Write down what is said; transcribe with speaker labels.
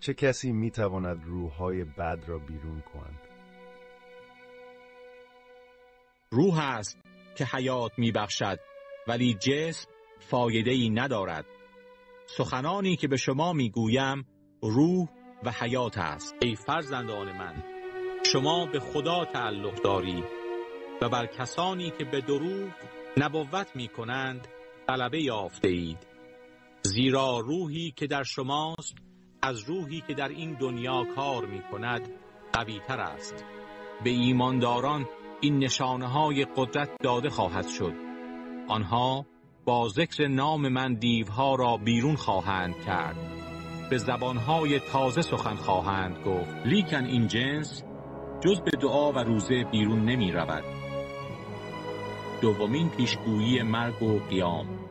Speaker 1: چه کسی میتواند روح‌های بد را بیرون کند؟
Speaker 2: روح است که حیات میبخشد، ولی جسم فایده‌ای ندارد. سخنانی که به شما میگویم روح و حیات است. ای فرزندان من، شما به خدا تعلق دارید و بر کسانی که به دروغ نبوت میکنند غلبه یافته اید. زیرا روحی که در شماست از روحی که در این دنیا کار میکند قوی تر است. به ایمانداران این نشانه‌های قدرت داده خواهد شد. آنها با ذکر نام من دیوها را بیرون خواهند کرد، به زبانهای تازه سخن خواهند گفت. لیکن این جنس جز به دعا و روزه بیرون نمی رود. دومین پیشگویی مرگ و قیام.